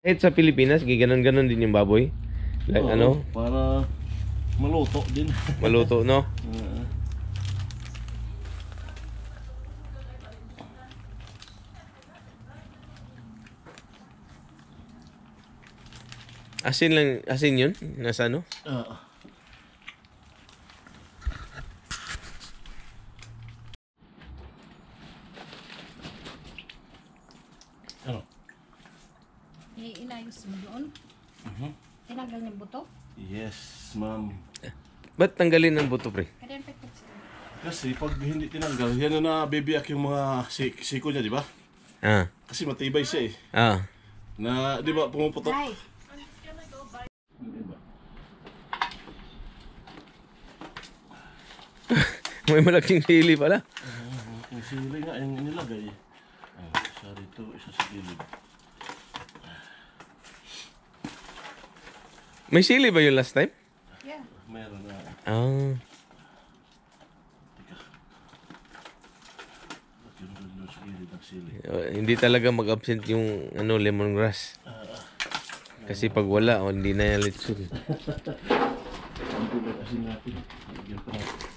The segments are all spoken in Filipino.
Kahit sa Pilipinas, giganon-ganon din yung baboy. Like ano? Para maluto din. Maluto, no? Asin lang, asin yun? Nasa ano? Ano? Inayos mo doon? Tinanggal niya buto? Yes, ma'am. Ba't tanggalin ang buto, pre? Kasi pag hindi tinanggal, yan na bibiyak yung mga siko niya, di ba? Ah. Kasi matibay siya eh. Ah. Na, di ba, pumuputok? Ay, May malaking sili pala. Yung sili nga yung inilagay. Isa rito, isa sa gilid. May sili ba yung last time? yeah. Meron na. Ah. Yung sa gilid ng sili. Hindi talaga mag-absent yung ano lemongrass. Kasi pag wala, hindi na yan litsul. Hindi ba kasi natin? Lagyan pa natin.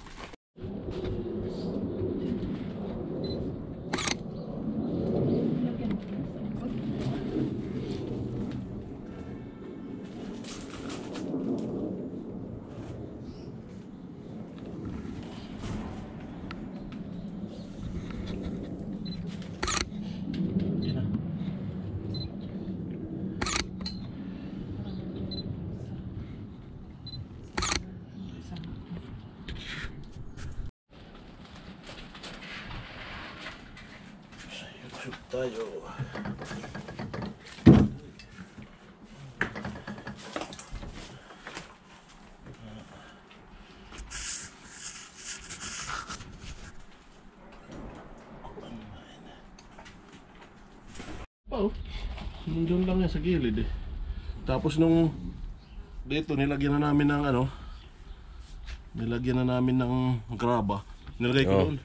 Shoot tayo. Oh, nandun lang yan sa gilid eh. Tapos nung dito nilagyan na namin ng ano, nilagyan na namin ng graba. Nilagay ko doon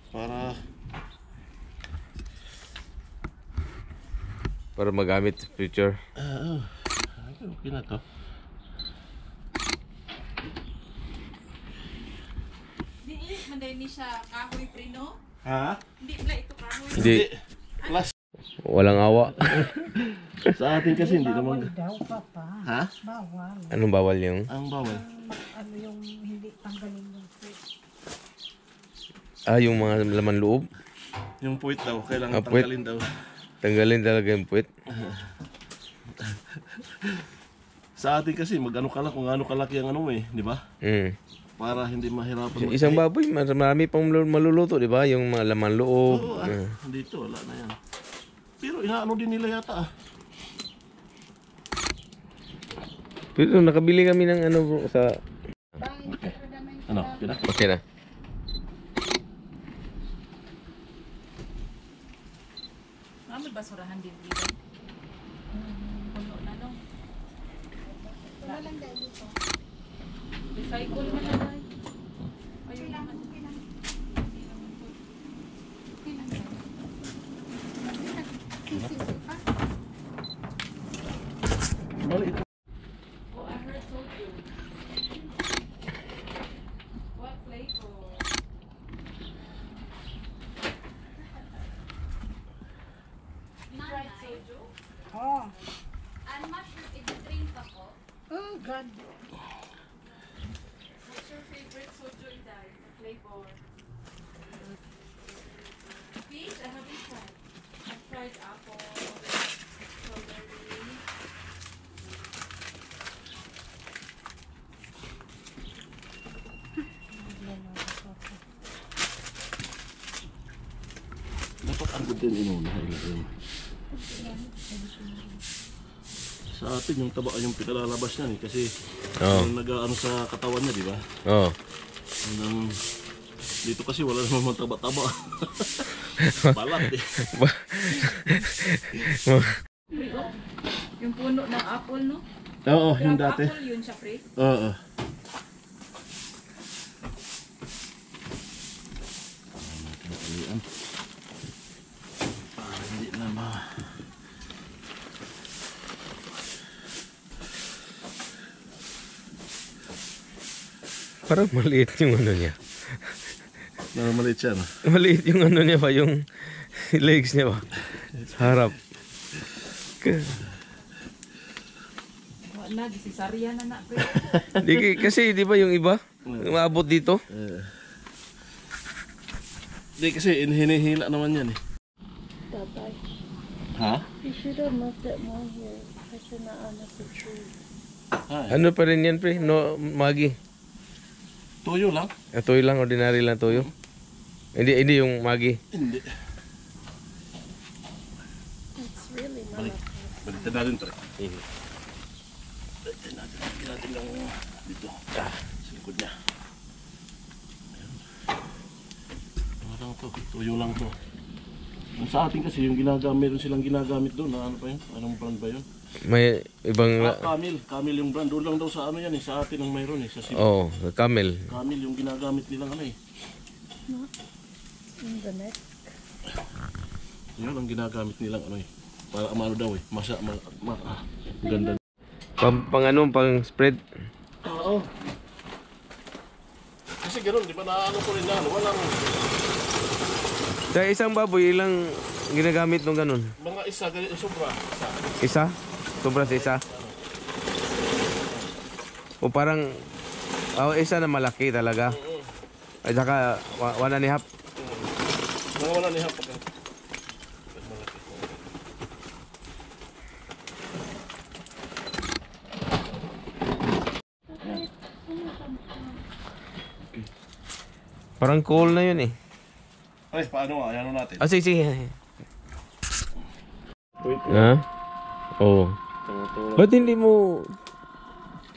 Para magamit sa future. okay na to. Hindi, manday ni siya kahoy prino. Ha? Hindi pala ito kahoy. Hindi. Plus, Walang awa. sa atin kasi hindi naman. Daw papa. Ha? Bawal. Anong bawal yung? Ang bawal. Ano yung hindi tanggalin yung fruit. Ah, yung mga laman loob. Yung puwit daw, kailangan Puwit. tanggalin daw. Tanggalin talaga yung puwit. Sa atin kasi mag-ano ka lang kung ano kalaki ang ano mo eh, di ba? Mm. Para hindi mahirapan. Isang baboy, marami pang maluluto, di ba? Yung mga laman loob. Oo, dito wala na yan. Pero inaano din nila yata ah. Pero nakabili kami ng ano bro, sa... Ano? Kina? Okay na. May basurahan din dito. Puno na no. Wala lang dito. Recycle na lang. Ayun naman. Bali ito. Oh, I heard soju. What flavor? Fried soju? Oh. And mushroom is a drink ako. Oh, God. What's your favorite soju Iday? Flavor? Peach? I haven't tried. I've tried apple, strawberry. Dapat ang good din inuna. Sa atin yung taba yung pinalalabas niyan eh kasi yung nag-ano sa katawan niya, di ba? Oo. Dito kasi wala naman taba-taba. Balat eh. Yung puno ng apple, no? Oo, yung Crab dati. apple, yun siya, pre. Oo. Para hindi na Parang maliit yung ano niya. Maliit siya, no? Maliit yung ano niya ba, yung legs niya ba? Sa harap. Wala, gisisarya na na. Kasi di ba yung iba, maabot dito? Di kasi hinihila naman yan eh. Tatay, Ha? you should have moved it more here. Kasi naana sa tree. Ano pa rin yan, pre? No, Magi. Tuyo lang? Toyo lang, ordinary lang toyo. Hindi yung Magi. Hindi. It's really Balik. malaki. Baliktad natin, pre. Baliktad natin. Baliktad natin lang dito. Sa likod niya. Ayan. Ano lang to? Tuyo lang to. Yung sa atin kasi yung ginagamit, meron silang ginagamit doon. Ano pa yun? Anong brand ba yun? May ibang... Camel. Camel yung brand. Doon lang daw sa ano yan eh. Sa atin ang mayroon eh. Sa Cebu. Oh, camel. Camel yung ginagamit nilang ano eh. In the neck. Yun ang ginagamit nilang ano eh. Para amano daw eh. Ganda. Pang spread. Oo. Kasi ganoon, di ba naano ko rin na ano. Walang Sa isang baboy, ilang ginagamit nung ganun? mga isa, ganito sobra. Isa? Sobra sa isa? O parang... isa na malaki talaga. At saka, 1.5. Mga wala ni hapag. Parang cool na yun eh. Ay, paano nga? Ayan natin. Sige. Wait. Ha? Oo. Ba't hindi mo...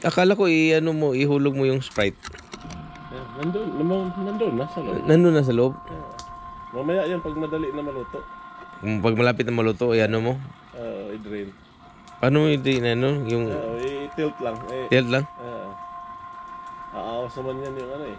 Akala ko ihulog mo yung Sprite. Nandun, nasa loob. Nandun na sa loob. Mamaya yan, pag madali na maluto. Kung pag malapit na maluto, mo. I-drain. Paano mo yung I-tilt lang. tilt lang? Aawas naman yan yung ano eh.